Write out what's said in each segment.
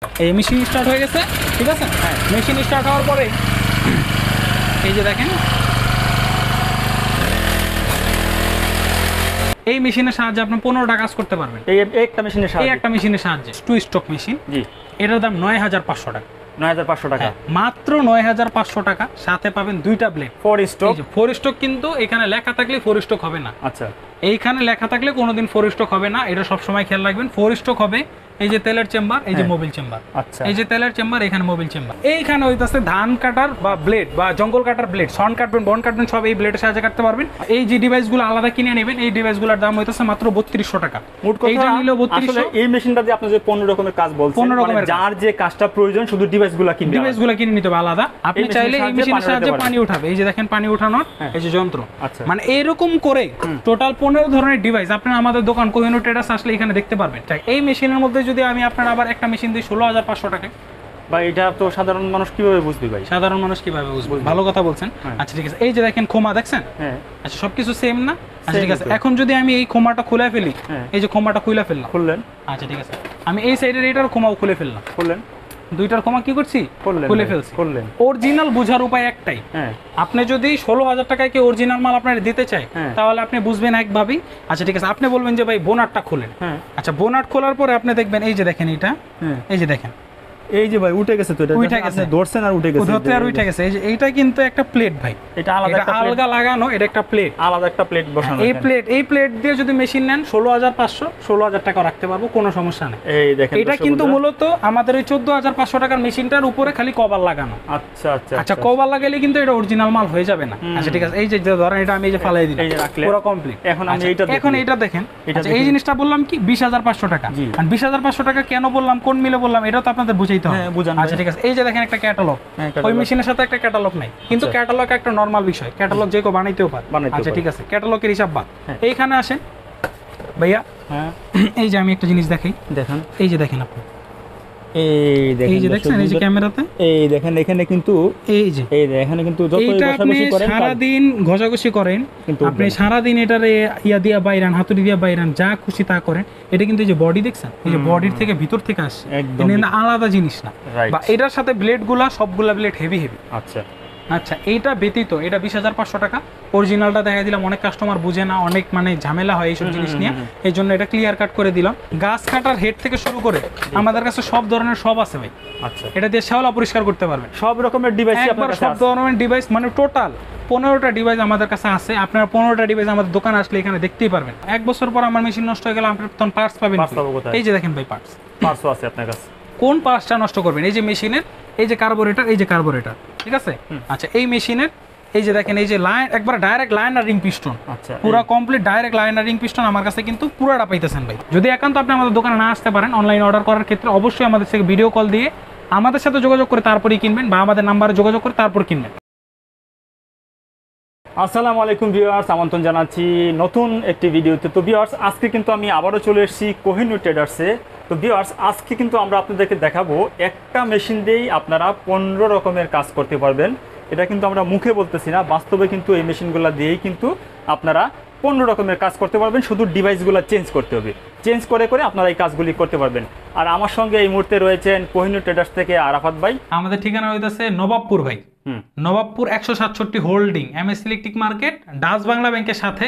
এই machine start হয়ে গেছে, ঠিক আছে? হ্যাঁ, মেশিন স্টার্ট হওয়ার পরে এই যে দেখেন, এই মেশিনের সাহায্যে আপনি 15টা কাজ করতে পারবেন। এই একটা মেশিনের সাহায্যে, এই একটা মেশিনের সাহায্যে। টু স্ট্রোক মেশিন, জি। এটার দাম 9500 টাকা। 9500 টাকা, মাত্র 9500 টাকা। সাথে পাবেন দুইটা ব্লেড, 4 স্ট্রোক। 4 স্ট্রোক, কিন্তু এখানে লেখা থাকলে 4 স্ট্রোক হবে না। আচ্ছা, এইখানে লেখা থাকলে কোনোদিন 4 স্ট্রোক হবে না, এটা সবসময় খেয়াল রাখবেন। 4 স্ট্রোক হবে এই যে তেলের চেম্বার, এই যে মোবিল চেম্বার। আচ্ছা, এই যে তেলের চেম্বার, এখানে মোবিল চেম্বার। এইখানে হইতাছে ধান কাটার বা ব্লেড বা জঙ্গল কাটার ব্লেড, সন কাটবেন, বন কাটবেন, সব এই ব্লেডের সাহায্যে কাটতে পারবেন। এই যে ডিভাইসগুলো আলাদা কিনে নেবেন, এই ডিভাইসগুলোর দাম হইতাছে মাত্র 3200 টাকা। এইটা নিলে 3200। এই মেশিনটা দিয়ে আপনি যে 15 রকমের কাজ বলছেন, 15 রকমের যার যে কাজটা প্রয়োজন শুধু ডিভাইসগুলো কিনবে, ডিভাইসগুলো কিনে নিতে হবে আলাদা। আপনি চাইলে এই মেশিনের সাহায্যে পানি উঠাবে, এই যে দেখেন পানি উঠানোর এই যে যন্ত্র। মানে এরকম করে টোটাল 15 ধরনের ডিভাইস আপনি আমাদের দোকান কোহিনূর ট্রেডার্স আসলে এখানে দেখতে পারবেন। এই মেশিনের মধ্যে যদি আমি আপনার আবার একটা মেশিন দিই 16500 টাকা, বা এটা তো সাধারণ মানুষ কিভাবে বুঝবে ভাই? সাধারণ মানুষ কিভাবে বুঝবে? ভালো কথা বলছেন। আচ্ছা ঠিক আছে, এই যে দেখেন খোমা দেখছেন? হ্যাঁ। আচ্ছা সবকিছু সেম না? আচ্ছা ঠিক আছে, এখন যদি আমি এই খোমাটা খুলে ফেলি, এই যে খোমাটা খুলে ফেললাম, খুললেন। আচ্ছা ঠিক আছে, আমি এই সাইডের এটার খোমাও খুলে ফেললাম, খুললেন, দুইটার খোমা কি করছি? খুলে ফেলছি। অরিজিনাল বোঝার উপায় একটাই, আপনি যদি 16000 টাকায় কি অরিজিনাল মাল আপনার দিতে চায়, তাহলে আপনি বুঝবেন একভাবেই। আচ্ছা ঠিক আছে, আপনি বলবেন যে ভাই বোনাটটা খুলেন। আচ্ছা, বোনাট খোলার পরে আপনি দেখবেন এই যে দেখেন এটা, এই যে দেখেন, এই যে ভাই উঠে গেছে তো, এটা উঠে গেছে, ধরছেন আর উঠে গেছে, ধরতে আর উঠে গেছে। এই যে এইটা কিন্তু একটা প্লেট ভাই, এটা আলাদা একটা আলগা লাগানো, এটা একটা প্লেট, আলাদা একটা প্লেট বসানো। এই প্লেট দিয়ে যদি মেশিন নেন 16500 16000 টাকা রাখতে পারবো, কোনো সমস্যা নেই। এই দেখেন, এটা কিন্তু মূলত আমাদের ওই 14500 টাকার মেশিনটার উপরে খালি কভার লাগানো। আচ্ছা আচ্ছা আচ্ছা, কভার লাগালে কিন্তু এটা অরিজিনাল মাল হয়ে যাবে না। আচ্ছা ঠিক আছে, এই যে ধরেন এটা আমি এই যে ফালাই দিলাম, এই যে রাখলে পুরো কমপ্লিট। এখন আমি এইটা দেখেন, আচ্ছা এই জিনিসটা বললাম কি 20500 টাকা। আর 20500 টাকা কেন বললাম, কোন মিলে বললাম, এটা তো আপনাদের বুঝাইতে হবে। আচ্ছা ঠিক আছে, এই যে দেখেন একটা ক্যাটালগ, ওই মেশিনের সাথে একটা ক্যাটালগ নাই, কিন্তু ক্যাটালগ একটা নরমাল বিষয়, ক্যাটালগ যে কেউ বানাইতেও পারে। আচ্ছা ঠিক আছে, ক্যাটালগের হিসাব বাদ। এইখানে আসেন ভাইয়া, এই যে আমি একটা জিনিস দেখাই, দেখেন এই যে দেখেন আপনি, এই যে দেখছেন এই যে ক্যামেরাতে, এই দেখেন এখানে কিন্তু এই যে এখানে কিন্তু এইটা আপনি সারাদিন ঘষাঘষি করেন, আপনি সারাদিন এটারে ইয়া দিয়া বাইরান, হাতুড়ি দিয়া বাইরান, যা খুশি তা করেন, এটা কিন্তু এই যে বডি দেখছেন, এই যে বডির থেকে ভিতর থেকে আসে, এটা আলাদা জিনিস না। বা এটার সাথে ব্লেড গুলা সবগুলা ব্লেড হেভি হেভি। আচ্ছা আচ্ছা, এইটা ব্যতীত এটা 20500 টাকা। অরিজিনালটা দেখা দিলাম, অনেক কাস্টমার বুঝে না, অনেক মানে ঝামেলা হয় এইসব জিনিস নিয়ে, এই জন্য এটা ক্লিয়ার কাট করে দিলাম। গাছ কাটার হেড থেকে শুরু করে আমাদের কাছে সব ধরনের সব আছে ভাই। আচ্ছা, এটা দিয়ে শ্যাওলা পরিষ্কার করতে পারবেন, সব রকমের ডিভাইস, সব ধরনের ডিভাইস, মানে টোটাল 15টা ডিভাইস আমাদের কাছে আছে। আপনারা 15টা ডিভাইস আমাদের দোকানে আসলে এখানে দেখতেই পারবেন। এক বছর পর আমার মেশিন নষ্ট হয়ে গেলে আপনি তখন পার্টস পাবেন। এই যে দেখেন ভাই, পার্টসও আছে আপনার কাছে। কোন পার্টসটা নষ্ট করবেন? এই যে মেশিনের এই যে কার্বোরেটর, এই যে কার্বোরেটর, ঠিক আছে? আচ্ছা, এই মেশিনের এই যে দেখেন এই যে লাইন, একবার ডাইরেক্ট লাইনার রিং পিস্টন, আচ্ছা পুরো complete direct liner ring piston আমার কাছে কিন্তু পুরোটা পাইতেছেন ভাই। যদি একান্ত আপনি আমাদের দোকানে না আসতে পারেন, অনলাইন অর্ডার করার ক্ষেত্রে অবশ্যই আমাদের থেকে ভিডিও কল দিয়ে আমাদের সাথে যোগাযোগ করে তারপরেই কিনবেন, বা আমাদের নাম্বারে যোগাযোগ করে তারপর কিনবেন। আসসালামু আলাইকুম ভিউয়ার্স, আমন্ত্রণ জানাচ্ছি নতুন একটি ভিডিওতে। তো ভিউয়ার্স, আজকে কিন্তু আমি আবারও চলে এসেছি কোহিনূর ট্রেডার্সে। তো ভিউয়ার্স, আজকে কিন্তু আমরা আপনাদেরকে দেখাবো একটা মেশিন দিয়েই আপনারা 15 রকমের কাজ করতে পারবেন। এটা কিন্তু আমরা মুখে বলতেছি না, বাস্তবে কিন্তু এই মেশিনগুলো দিয়েই কিন্তু আপনারা 15 রকমের কাজ করতে পারবেন। শুধু ডিভাইসগুলো চেঞ্জ করতে হবে, চেঞ্জ করে করে আপনারা এই কাজগুলি করতে পারবেন। আর আমার সঙ্গে এই মুহূর্তে রয়েছেন কোহিনূর ট্রেডার্স থেকে আরাফাত ভাই। আমাদের ঠিকানা হইতেছে নবাবপুর ভাই, Nawabpur 167 holding, MS electric market, Dutch Bangla ব্যাংকের সাথে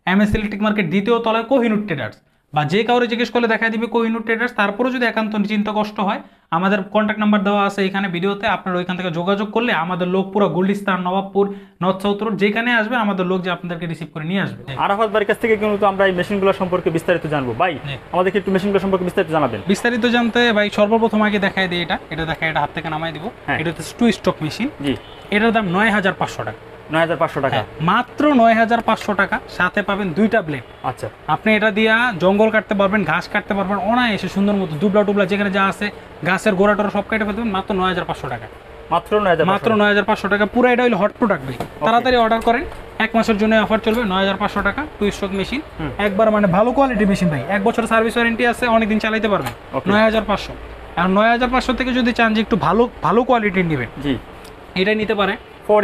এমএস ইলেকট্রিক মার্কেট দ্বিতীয় তলায় কোহিনূর ট্রেডার্স। বা যে কাউরে জিজ্ঞেস করলে দেখা দিবে কোহিনূর ট্রেডার্স। তারপরে যদি একান্ত চিন্তা কষ্ট হয়, আমাদের কন্ট্যাক্ট নাম্বার দেওয়া আছে এখানে ভিডিওতে, আপনারা ওইখান থেকে যোগাযোগ করলে আমাদের লোক পুরো Gulistan, Nawabpur, north south road যেখানে আসবে আমাদের লোক যে আপনাদেরকে রিসিভ করে নিয়ে আসবে। আরাফাত ভাইয়ের কাছ থেকে কিন্তু আমরা এই মেশিনগুলো সম্পর্কে বিস্তারিত জানবো। ভাই, আমাদেরকে একটু মেশিনগুলো সম্পর্কে বিস্তারিত জানাবেন। বিস্তারিত জানতে ভাই সর্বপ্রথম আগে দেখাই দিই, এটা দেখাই, এটা হাত থেকে নামাই দিব। এটা হচ্ছে টু স্ট্রোক মেশিন, জি। এটার দাম 9500 টাকা। 9500 টাকা, মাত্র 9500 টাকা। সাথে পাবেন দুইটা ব্লেড। আচ্ছা, আপনি এটা দিয়া জঙ্গল কাটতে পারবেন, ঘাস কাটতে পারবেন অনায়াসে সুন্দর মতো, দুবলা টুবলা যেখানে যা আছে গাছের গোড়াটোরা সব কেটে ফেলতে পারবেন মাত্র 9500 টাকা। মাত্র 9500 টাকা। পুরো এটা হলো হট প্রোডাক্ট ভাই, তাড়াতাড়ি অর্ডার করেন, 1 মাসের জন্য অফার চলবে। 9500 টাকা টু স্ট্রোক মেশিন, একবার মানে ভালো কোয়ালিটির মেশিন ভাই, 1 বছর সার্ভিস ওয়ারেন্টি আছে, অনেকদিন চালাইতে পারবেন। 9500। আর 9500 থেকে যদি চান যে একটু ভালো কোয়ালিটির নেবেন, জি, এটা নিতে পারে। 4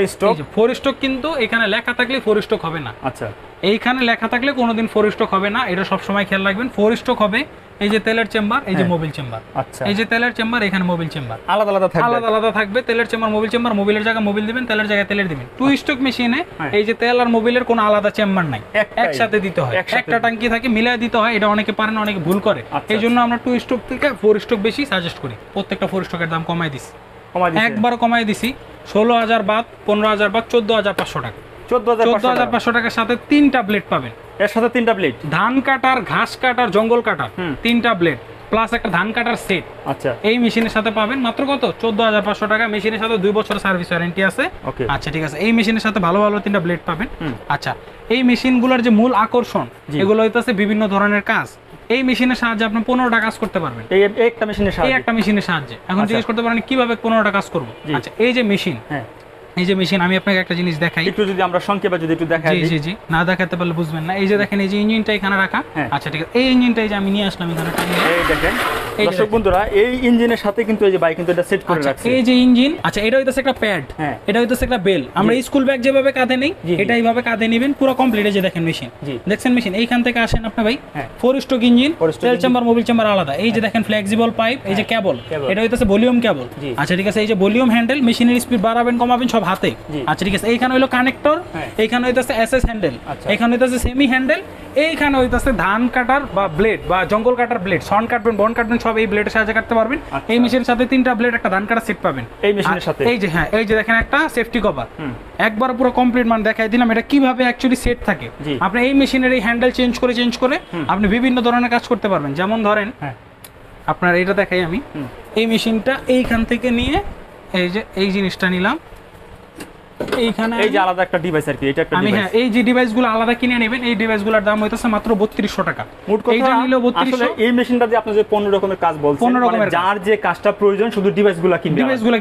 স্ট্রোক, কিন্তু এখানে লেখা থাকলে 4 স্ট্রোক হবে না। আচ্ছা, এইখানে লেখা থাকলে কোনোদিন 4 স্ট্রোক হবে না, এটা সবসময় খেয়াল রাখবেন। 4 স্ট্রোক হবে এই যে তেলের চেম্বার, এই যে মোবিল চেম্বার। আচ্ছা, এই যে তেলের চেম্বার, এখানে মোবিল চেম্বার আলাদা আলাদা থাকবে, আলাদা আলাদা থাকবে। তেলের চেম্বার, মোবিল চেম্বার, মোবিলের জায়গায় মোবিল দিবেন, তেলের জায়গায় তেলের দিবেন। টু স্ট্রোক মেশিনে এই যে তেল আর মোবিলের কোনো আলাদা চেম্বার নাই, একসাথে দিতে হয়, একটা ট্যাঙ্কি থাকে, মিলিয়ে দিতে হয়। এটা অনেকে পারে না, অনেকে ভুল করে। এই জন্য আমরা 2 স্ট্রোক থেকে 4 স্ট্রোক বেশি সাজেস্ট করি। প্রত্যেকটা 4 স্ট্রোকের দাম কমাই দিছি, একবার কমাই দিছি। 16,000 বাদ, 15,000 বাদ, 14,500 টাকা। 14,500 টাকার সাথে 3টা ব্লেড পাবেন। এর সাথে 3টা ব্লেড, ধান কাটার, ঘাস কাটার, জঙ্গল কাটার 3টা ব্লেড প্লাস একটা ধান কাটার সেট। আচ্ছা, এই মেশিনের সাথে পাবেন মাত্র কত? 14,500 টাকা। মেশিনের সাথে 2 বছর সার্ভিস ওয়ারেন্টি আছে। আচ্ছা ঠিক আছে, এই মেশিনের সাথে ভালো ভালো 3টা ব্লেড পাবেন। আচ্ছা, এই মেশিনগুলোর যে মূল আকর্ষণ, এগুলো হইতাছে বিভিন্ন ধরনের কাজ। এই মেশিনের সাহায্যে আপনি 15টা কাজ করতে পারবেন, এই একটা মেশিনের সাহায্যে। এই একটা মেশিনের সাহায্যে। এখন জিজ্ঞেস করতে পারেন কিভাবে 15টা কাজ করব। আচ্ছা, এই যে মেশিন, এই যে মেশিন, আমি আপনাকে একটা জিনিস দেখাই, একটু যদি আমরা সংক্ষেপে যদি একটু দেখাই। জি জি জি, না দেখাতে পারলে বুঝবেন না। এই যে দেখেন, এই যে ইঞ্জিনটা এখানে রাখা। আচ্ছা ঠিক আছে, এই ইঞ্জিনটা এই যে আমি নিয়ে আসলাম এখানে টানিয়ে। এই দেখেন দর্শক বন্ধুরা, এই ইঞ্জিনের সাথে কিন্তু এই যে ভাই কিন্তু এটা সেট করে রাখছে। এই যে ইঞ্জিন, আচ্ছা এটা হইতাছে একটা প্যাড, এটা হইতাছে একটা বেল। আমরা স্কুল ব্যাগ যেভাবে কাঁধে নেই, এটা এইভাবে কাঁধে নেবেন, পুরো কমপ্লিট। এই যে দেখেন মেশিন, দেখছেন মেশিন এইখান থেকে আসেন আপনি ভাই। 4 স্ট্রোক ইঞ্জিন, তেল চেম্বার, মোবিল চেম্বার আলাদা। এই যে দেখেন ফ্লেক্সিবল পাইপ, এই যে কেবল, এটা হইতাছে ভলিউম কেবল। আচ্ছা ঠিক আছে, এই যে ভলিউম হ্যান্ডেল, মেশিনের স্পিড বাড়াবেন কমাবেন সব হাতে। আচ্ছা ঠিক আছে, এইখানে হইলো কানেক্টর, এইখানে হইতাছে এসএস হ্যান্ডেল, এইখানে হইতাছে সেমি হ্যান্ডেল, এইখানে হইতাছে ধান কাটার বা ব্লেড বা জঙ্গল কাটার ব্লেড, সন কাটবেন, বন কাটবেন, সব এই ব্লেডের সাহায্যে কাটতে পারবেন। এই মেশিনের সাথে 3টা ব্লেড, একটা ধান কাটার সেট পাবেন এই মেশিনের সাথে। এই যে এই যে দেখেন একটা সেফটি কভার, একবার পুরো কমপ্লিট মান দেখাই দিলাম এটা কিভাবে অ্যাকচুয়ালি সেট থাকে। আপনি এই মেশিনের এই হ্যান্ডেল চেঞ্জ করে আপনি বিভিন্ন ধরনের কাজ করতে পারবেন। যেমন ধরেন আপনার এটা দেখাই আমি, এই মেশিনটা এইখান থেকে নিয়ে এই যে এই জিনিসটা নিলাম, এইখানে এই যে আলাদা একটা ডিভাইস আর কি, এটা একটা ডিভাইস। এই যে ডিভাইসগুলো আলাদা কিনে নেবেন, এই ডিভাইসগুলোর দাম হইতাছে মাত্র 3200 টাকা। মোট কথা এইটা নিলো 3200। আসলে এই মেশিনটা দিয়ে আপনি যে 15 রকমের কাজ বলছেন, 15 রকমের যার যে কাজটা প্রয়োজন শুধু ডিভাইসগুলো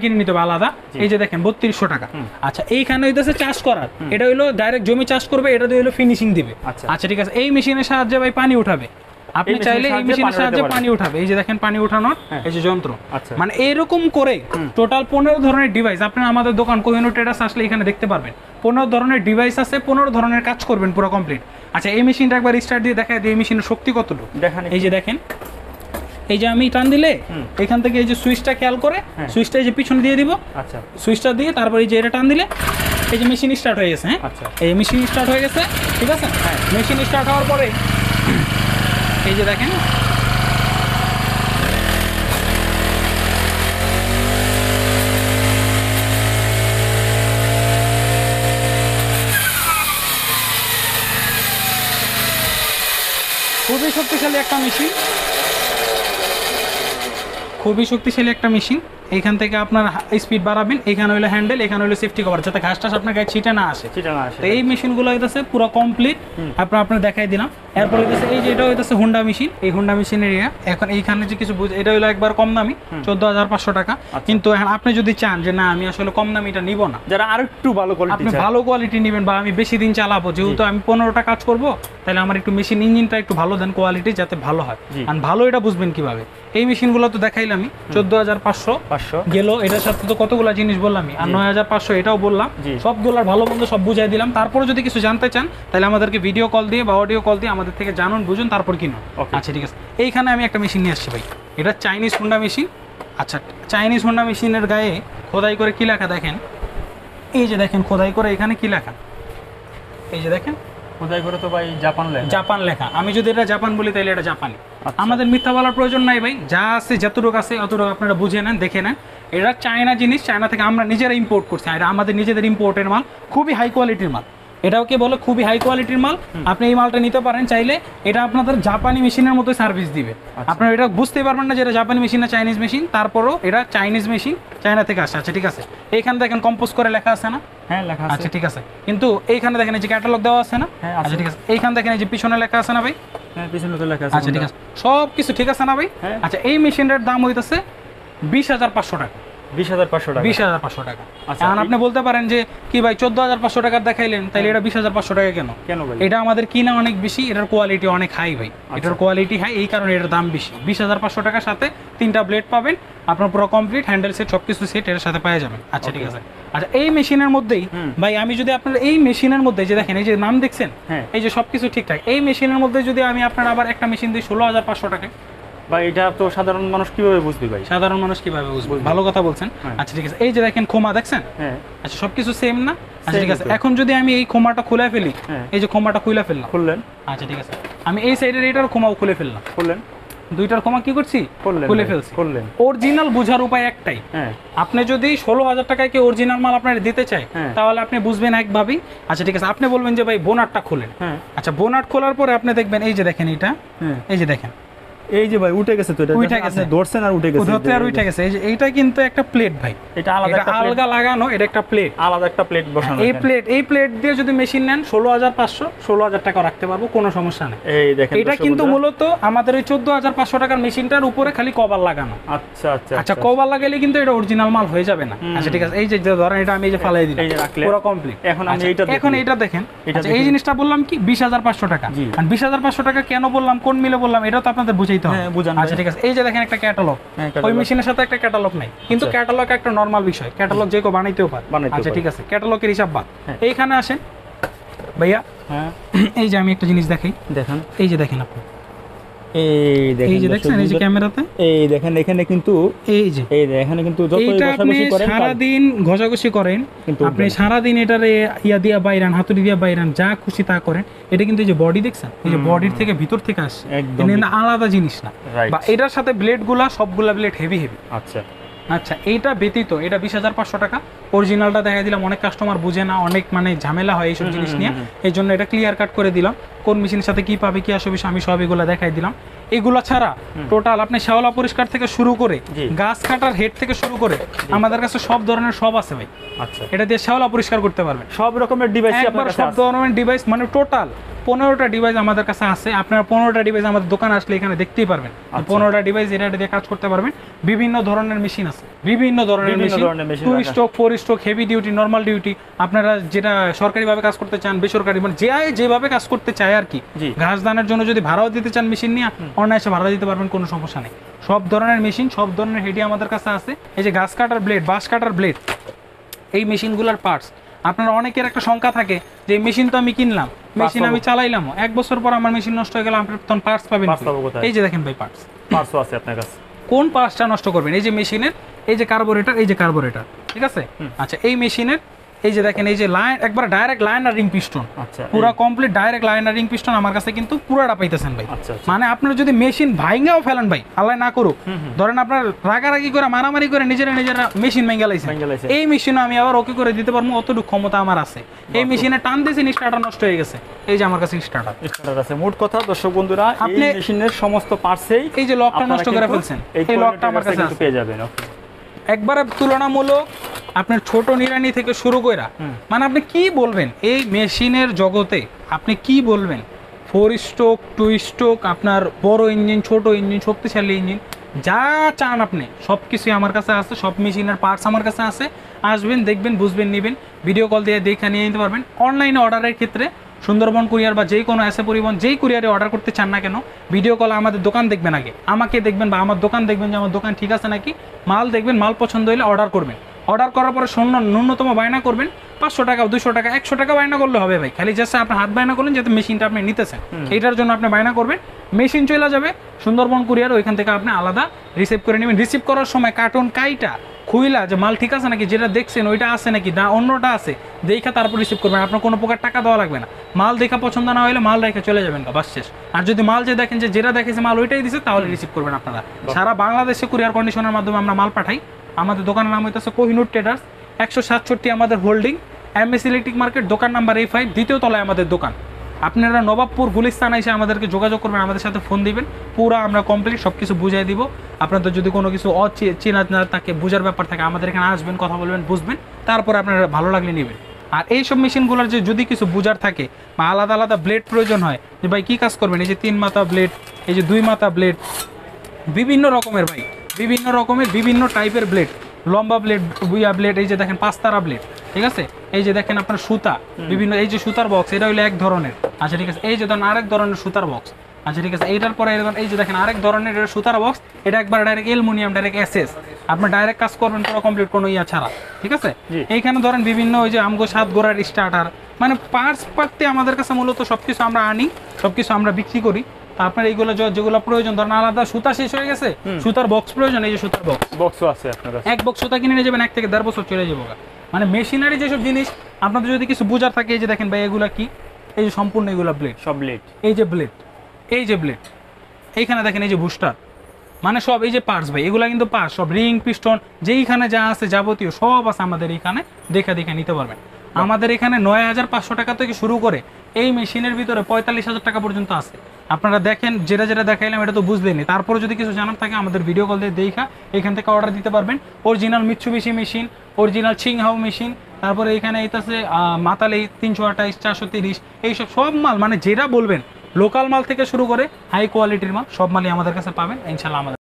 কিনে নিতে হবে আলাদা। এই যে দেখেন 3200 টাকা। আচ্ছা, এইখানে হইতাছে চাষ করার, এটা হইলো ডাইরেক্ট জমি চাষ করবে, এটা দিয়ে হইলো ফিনিশিং দিবে। আচ্ছা ঠিক আছে, এই মেশিনের সাহায্যে ভাই পানি উঠাবে, আপনি চাইলে এই মেশিনের সাহায্যে পানি উঠাবে। এই যে দেখেন পানি উঠানোর এই যে যন্ত্র, মানে এরকম করে টোটাল 15 ধরনের ডিভাইস আপনি আমাদের দোকান কোহিনূর ট্রেডার্স আসলে এখানে দেখতে পারবেন। 15 ধরনের ডিভাইস আছে, 15 ধরনের কাজ করবেন পুরো কমপ্লিট। আচ্ছা, এই মেশিনটা একবার স্টার্ট দিয়ে দেখায় দিই, এই মেশিনের শক্তি কতটুকু দেখেন। এই যে দেখেন, এই যে আমি টান দিলে এখান থেকে এই যে সুইচটা খেয়াল করে, সুইচটা এই যে পিছনে দিয়ে দিব। আচ্ছা, সুইচটা দিয়ে তারপর এই যে এটা টান দিলে এই যে মেশিন স্টার্ট হয়ে গেছে। আচ্ছা, এই মেশিন স্টার্ট হয়ে গেছে, ঠিক আছে। মেশিন স্টার্ট হওয়ার পরে এই যে দেখেন খুবই শক্তিশালী একটা মেশিন, খুবই শক্তিশালী একটা মেশিন। এইখান থেকে আপনার স্পিড বাড়াবেন, এখানে হইলো হ্যান্ডেল, এখানে হইলো সেফটি কভার, যাতে ঘাস টাস আপনার গায়ে ছিটে না আসে। তো এই মেশিনগুলো হইতেছে পুরো কমপ্লিট, আপনার দেখাই দিলাম। এরপর হইতেছে এই যে এটা হইতেছে হুন্ডা মেশিন, এই হুন্ডা মেশিনের এরিয়া। এখন এইখানে যে কিছু এটা হইলো একবার কম দামি 14,500 টাকা। কিন্তু এখন আপনি যদি চান যে না আমি আসলে কম দামিটা নিব না, যারা আর একটু ভালো কোয়ালিটি, আপনি ভালো কোয়ালিটি নেবেন বা আমি বেশি দিন চালাবো, যেহেতু আমি 15টা কাজ করব, তাহলে আমার একটু মেশিন ইঞ্জিনটা একটু ভালো দেন, কোয়ালিটি যাতে ভালো হয়। আর ভালো এটা বুঝবেন কিভাবে, এই মেশিনগুলো তো দেখাইলাম আমি 14,500 গেল, এটার সাথে তো কতগুলো জিনিস বললাম আমি, আর 9,500 এটাও বললাম। সবগুলোর ভালো মন্দ সব বুঝাই দিলাম। তারপরে যদি কিছু জানতে চান তাহলে আমাদেরকে ভিডিও কল দিয়ে বা অডিও কল দিয়ে আমাদের থেকে জানুন, বুঝুন, তারপর কিনুন। আচ্ছা ঠিক আছে, এইখানে আমি একটা মেশিন নিয়ে আসছি ভাই, এটা চাইনিজ হুন্ডা মেশিন। আচ্ছা, চাইনিজ হুন্ডা মেশিনের গায়ে খোদাই করে কি লেখা দেখেন, এই যে দেখেন খোদাই করে এখানে কি লেখা, এই যে দেখেন খোদাই করে তো ভাই জাপান লেখা। আমি যদি এটা জাপান বলি তাহলে এটা জাপানি। আমাদের মিথ্যা বলার প্রয়োজন নাই ভাই, যা আছে যতটুকু আছে অতটুকু আপনারা বুঝে নেন, দেখে নেন। এটা চায়না জিনিস, চায়না থেকে আমরা নিজেরা ইম্পোর্ট করছি, আর আমাদের নিজেদের ইম্পোর্টের মাল, খুবই হাই কোয়ালিটির মাল। এটাও কে বলে খুবই হাই কোয়ালিটির মাল। আপনি এই মালটা নিতে পারেন চাইলে, এটা আপনাদের জাপানি মেশিনের মতো সার্ভিস দিবে। আপনারা এটা বুঝতে পারবেন না যে এটা জাপানি মেশিন না চাইনিজ মেশিন, তারপরও এটা চাইনিজ মেশিন, চায়না থেকে আসে। আচ্ছা ঠিক আছে, এইখানে দেখেন কম্পোজ করে লেখা আছে না? হ্যাঁ লেখা আছে। আচ্ছা ঠিক আছে, কিন্তু এইখানে দেখেন এই যে ক্যাটালগ দেওয়া আছে না? আচ্ছা ঠিক আছে, এইখানে দেখেন এই যে পিছনে লেখা আছে না ভাই? হ্যাঁ পিছনে তো লেখা আছে। আচ্ছা ঠিক আছে, সব কিছু ঠিক আছে না ভাই? আচ্ছা, এই মেশিনের দাম হইতেছে 20,500 টাকা। 20,500 টাকা। এখন আপনি বলতে পারেন যে কি ভাই 14,500 টাকার দেখাইলেন, তাইলে এটা 20,500 টাকা কেন? এটা আমাদের কিনা অনেক বেশি, এটার কোয়ালিটি অনেক হাই ভাই, এটার কোয়ালিটি হাই, এই কারণে এটার দাম বেশি। 20,500 টাকার সাথে 3টা ব্লেড পাবেন, আপনার পুরো কমপ্লিট হ্যান্ডেল সেট সবকিছু সেট এর সাথে পেয়ে যাবেন। আচ্ছা ঠিক আছে। আচ্ছা, এই মেশিনের মধ্যেই ভাই আমি যদি আপনার এই মেশিনের মধ্যে যে দেখেন এই যে নাম দেখছেন, এই যে সবকিছু ঠিকঠাক, এই মেশিনের মধ্যে যদি আমি আপনার আবার একটা মেশিন দিই 16,500 টাকা, বা এটা তো সাধারণ মানুষ কিভাবে বুঝবে ভাই? সাধারণ মানুষ কিভাবে বুঝবে? ভালো কথা বলছেন। আচ্ছা ঠিক আছে, এই যে দেখেন খোমা দেখছেন? হ্যাঁ। আচ্ছা সবকিছু সেম না? আচ্ছা ঠিক আছে, এখন যদি আমি এই খোমাটা খুলে ফেলি, এই যে খোমাটা খুলে ফেললাম, খুললেন। আচ্ছা ঠিক আছে, আমি এই সাইডের এটার খোমাও খুলে ফেললাম, খুললেন, দুইটার খোমা কি করছি? খুলে ফেলছি। খুললেন। অরিজিনাল বোঝার উপায় একটাই, আপনি যদি 16,000 টাকায় কি অরিজিনাল মাল আপনার দিতে চাই, তাহলে আপনি বুঝবেন একভাবেই। আচ্ছা ঠিক আছে, আপনি বলবেন যে ভাই বোনাটটা খুলেন। আচ্ছা বোনাট খোলার পরে আপনি দেখবেন এই যে দেখেন এটা, এই যে দেখেন এই যে ভাই উঠে গেছে, তো এটা উঠে গেছে, ধরছেন আর উঠে গেছে, ধরতে আর উঠে গেছে। এই যে এইটা কিন্তু একটা প্লেট ভাই, এটা আলগা লাগানো, এটা একটা প্লেট, আলাদা একটা প্লেট বসানো। এই প্লেট দিয়ে যদি মেশিন নেন 16,500 16,000 টাকা রাখতে পারবো, কোনো সমস্যা নেই। এই দেখেন এটা কিন্তু মূলত আমাদের ওই 14,500 টাকার মেশিনটার উপরে খালি কভার লাগানো। আচ্ছা আচ্ছা আচ্ছা, কভার লাগাইলে কিন্তু এটা অরিজিনাল মাল হয়ে যাবে না। আচ্ছা ঠিক আছে, এই যে ধরেন এটা আমি এই যে ফালাই দিলাম, পুরো কমপ্লিট। এখন আমি এইটা দেখেন। আচ্ছা এই জিনিসটা বললাম কি 20,500 টাকা, আর 20,500 টাকা কেন বললাম, কোন মিলে বললাম, এটা তো আপনাদের বুঝাইতে হবে। আচ্ছা ঠিক আছে, এই যে দেখেন একটা ক্যাটালগ, ওই মেশিনের সাথে একটা ক্যাটালগ নাই, কিন্তু ক্যাটালগ একটা নরমাল বিষয়, ক্যাটালগ যে কেউ বানাইতেও পারে। আচ্ছা ঠিক আছে, ক্যাটালগের হিসাব বাদ। এইখানে আসেন ভাইয়া, এই যে আমি একটা জিনিস দেখাই, দেখেন এই যে দেখেন আপনি, এই যে দেখছেন এই যে ক্যামেরাতে, এই দেখেন এখানে কিন্তু এই যে এখানে কিন্তু যতই ঘষাঘষি করেন, সারা দিন ঘষাঘষি করেন, আপনি সারা দিন এটারে ইয়া দিয়া বাইরান, হাতুড়ি দিয়া বাইরান, যা খুশি তা করেন, এটা কিন্তু এই যে বডি দেখছেন, এই যে বডির থেকে ভিতর থেকে আসে, এটা আলাদা জিনিস না। বা এটার সাথে ব্লেডগুলা সবগুলা ব্লেড হেভি। আচ্ছা আচ্ছা, এইটা ব্যতীত এটা 20,500 টাকা। অরিজিনালটা দেখা দিলাম, অনেক কাস্টমার বুঝে না, অনেক মানে ঝামেলা হয় এইসব জিনিস নিয়ে, এই জন্য এটা ক্লিয়ার কাট করে দিলাম। কোন মেশিনের সাথে কি পাবে, কি আসবে, আমি সব এগুলো দেখাই দিলাম। এগুলো ছাড়া টোটাল আপনি শ্যাওলা পরিষ্কার থেকে শুরু করে গাছ কাটার হেড থেকে শুরু করে আমাদের কাছে সব ধরনের সব আছে ভাই। আচ্ছা, এটা দিয়ে শ্যাওলা পরিষ্কার করতে পারবেন, সব রকমের ডিভাইস, সব ধরনের ডিভাইস, মানে টোটাল 15টা ডিভাইস আমাদের কাছে আছে। আপনারা 15টা ডিভাইস আমাদের দোকানে আসলে এখানে দেখতেই পারবেন। 15টা ডিভাইস এটা দিয়ে কাজ করতে পারবেন। বিভিন্ন ধরনের মেশিন আছে, বিভিন্ন ধরনের machine, 2 stroke, 4 stroke, heavy duty, normal duty, আপনারা যেটা সরকারিভাবে কাজ করতে চান, বেসরকারি, মানে যেভাবে কাজ করতে চায় আর কি। ঘাস দানের জন্য যদি ভাড়াও দিতে চান মেশিন নিয়ে, অনায়াসে ভাড়া দিতে পারবেন, কোনো সমস্যা নেই। সব ধরনের মেশিন, সব ধরনের হেডি আমাদের কাছে আছে। এই যে ঘাস কাটার ব্লেড, বাঁশ কাটার ব্লেড, এই মেশিনগুলোর পার্টস, আপনারা অনেকের একটা শঙ্কা থাকে যে মেশিন তো আমি কিনলাম, মেশিন আমি চালাইলাম, 1 বছর পর আমার মেশিন নষ্ট হয়ে গেল, আপনি তখন পার্টস পাবেন। এই যে দেখেন ভাই পার্টসও আছে আপনার কাছে। কোন পার্টসটা নষ্ট করবেন? এই যে মেশিনের এই যে কার্বোরেটর, এই যে কার্বোরেটর, ঠিক আছে? আচ্ছা, এই মেশিনের এই যে দেখেন এই যে লাইন, একবার ডাইরেক্ট লাইনার রিং পিস্টন, আচ্ছা পুরো complete direct liner ring piston আমার কাছে কিন্তু পুরোটা পাইতেছেন ভাই। মানে আপনারা যদি মেশিন ভাঙাও ফেলেন ভাই, আল্লাহ না করুক, ধরেন আপনার রাগারাগি করে মারামারি করে নিজেরা মেশিন ভেঙে লাইছেন, এই মেশিন আমি আবার ওকে করে দিতে পারবো, অতটুকু ক্ষমতা আমার আছে। এই মেশিনে টান দিয়েছেন, স্টার্টার নষ্ট হয়ে গেছে, এই যে আমার কাছে স্টার্টার আছে। মোট কথা দর্শক বন্ধুরা, আপনি মেশিনের সমস্ত পার্টসেই এই যে লকটা নষ্ট করে ফেলছেন, এই লকটা আমার কাছে পেয়ে যাবেন একবারে তুলনামূলক। আপনার ছোট নিরানি থেকে শুরু করে, মানে আপনি কি বলবেন এই মেশিনের জগতে, আপনি কি বলবেন? 4 স্ট্রোক, 2 স্ট্রোক, আপনার বড় ইঞ্জিন, ছোট ইঞ্জিন, শক্তিশালী ইঞ্জিন, যা চান আপনি সব কিছুই আমার কাছে আছে। সব মেশিনের পার্টস আমার কাছে আছে। আসবেন, দেখবেন, বুঝবেন, নেবেন, ভিডিও কল দিয়ে দেখে নিয়ে নিতে পারবেন। অনলাইনে অর্ডারের ক্ষেত্রে সুন্দরবন কুরিয়ার বা যেই কোনো এসএ পরিবহন, যেই কুরিয়ারে অর্ডার করতে চান না কেন, ভিডিও কল আমাদের দোকান দেখবেন, আগে আমাকে দেখবেন বা আমার দোকান দেখবেন যে আমার দোকান ঠিক আছে নাকি, মাল দেখবেন, মাল পছন্দ হলে অর্ডার করবেন। অর্ডার করার পরে ন্যূনতম বায়না করবেন 500 টাকা, 200 টাকা, 100 টাকা বায়না করলে হবে ভাই। খালি জাস্ট আপনার হাত বায়না করলেন যাতে মেশিনটা আপনি নিতেছেন, এইটার জন্য আপনি বায়না করবেন। মেশিন চলে যাবে সুন্দরবন কুরিয়ার, ওইখান থেকে আপনি আলাদা রিসিভ করে নেবেন। রিসিভ করার সময় কার্টুন কাইটা খুইলা যে মাল ঠিক আছে নাকি, যেটা দেখছেন ওইটা আছে নাকি না অন্যটা আছে, দেখা তারপর রিসিভ করবেন। আপনার কোনো প্রকার টাকা দেওয়া লাগবে না। মাল দেখা পছন্দ না হলে মাল রেখে চলে যাবেন, বাস শেষ। আর যদি মাল যে দেখেন যে যেটা দেখেছে মাল ওইটাই দিছে, তাহলে রিসিভ করবেন আপনারা। সারা বাংলাদেশে কুরিয়ার কন্ডিশনের মাধ্যমে আমরা মাল পাঠাই। আমাদের দোকানের নাম হইতেছে কোহিনুর ট্রেডার্স, 167 আমাদের হোল্ডিং, এমএস ইলেকট্রিক মার্কেট, দোকান নাম্বার A5, দ্বিতীয় তলায় আমাদের দোকান। আপনারা নবাবপুর গুলিস্তান এসে আমাদেরকে যোগাযোগ করবেন, আমাদের সাথে ফোন দিবেন, পুরো আমরা কমপ্লিট সব কিছু বুঝিয়ে দিব। আপনাদের যদি কোনো কিছু অচেনা না থাকে, বোঝার ব্যাপার থাকে, আমাদের এখানে আসবেন, কথা বলবেন, বুঝবেন, তারপরে আপনারা ভালো লাগলে নেবেন। আর এইসব মেশিনগুলোর যে যদি কিছু বুঝার থাকে বা আলাদা আলাদা ব্লেড প্রয়োজন হয়, যে ভাই কী কাজ করবেন, এই যে 3 মাথা ব্লেড, এই যে 2 মাথা ব্লেড, বিভিন্ন রকমের ভাই, বিভিন্ন রকমের বিভিন্ন টাইপের ব্লেড, লম্বা ব্লেড, বুইয়া ব্লেড, এই যে দেখেন 5 তারা ব্লেড, ঠিক আছে? এই যে দেখেন আপনার সুতা, বিভিন্ন, এই যে সুতার বক্স, এটা হলো এক ধরনের, আচ্ছা ঠিক আছে? এই যে ধরেন আরেক ধরনের সুতার বক্স, আচ্ছা ঠিক আছে? এইটার পরে এই যে দেখেন আরেক ধরনের সুতার বক্স, এটা একবার ডাইরেক্ট অ্যালুমিনিয়াম, ডাইরেক্ট এসএস, আপনার ডাইরেক্ট কাজ করবেন পুরো কমপ্লিট, কোনো ইয়া ছাড়া, ঠিক আছে? এইখানে ধরেন বিভিন্ন ওই যে আমগো 7 গোড়ার স্টার্টার, মানে পার্টস পার্টে আমাদের কাছে মূলত সবকিছু আমরা আনি, সবকিছু আমরা বিক্রি করি। আপনার এইগুলো যেগুলো প্রয়োজন, ধরেন আলাদা সুতা শেষ হয়ে গেছে, সুতার বক্স প্রয়োজন, এই যে সুতার বক্সও আছে আপনার কাছে। এক বক্স সুতা কিনে নিয়ে যাবেন, 1 থেকে 1.5 বছর চলে যাবো। মানে মেশিনারি যেসব জিনিস আপনাদের যদি কিছু বোঝার থাকে, এই যে দেখেন ভাই এগুলা কি, এই যে সম্পূর্ণ এগুলা ব্লেড, সব ব্লেড, এই যে ব্লেড, এই যে ব্লেড, এইখানে দেখেন এই যে বুস্টার, মানে সব এই যে পার্টস ভাই, এগুলা কিন্তু পার্টস সব, রিং পিস্টন যেইখানে যা আছে যাবতীয় সব আছে আমাদের এখানে, দেখে নিতে পারবেন। আমাদের এখানে 9,500 টাকা থেকে শুরু করে এই মেশিনের ভিতরে 45,000 টাকা পর্যন্ত আছে। আপনারা দেখেন, যেটা দেখাইলাম এটা তো বুঝলেনি, তারপরে যদি কিছু জানার থাকে আমাদের ভিডিও কল দিয়ে দেখা এখান থেকে অর্ডার দিতে পারবেন। অরিজিনাল মিৎসুবিশি মেশিন, অরিজিনাল চিংহাও মেশিন, তারপরে এখানে এইটাছে মাতালি 328, 430, এইসব সব মাল, মানে যেটা বলবেন লোকাল মাল থেকে শুরু করে হাই কোয়ালিটির মাল, সব মালই আমাদের কাছে পাবেন ইনশাল্লাহ। আমাদের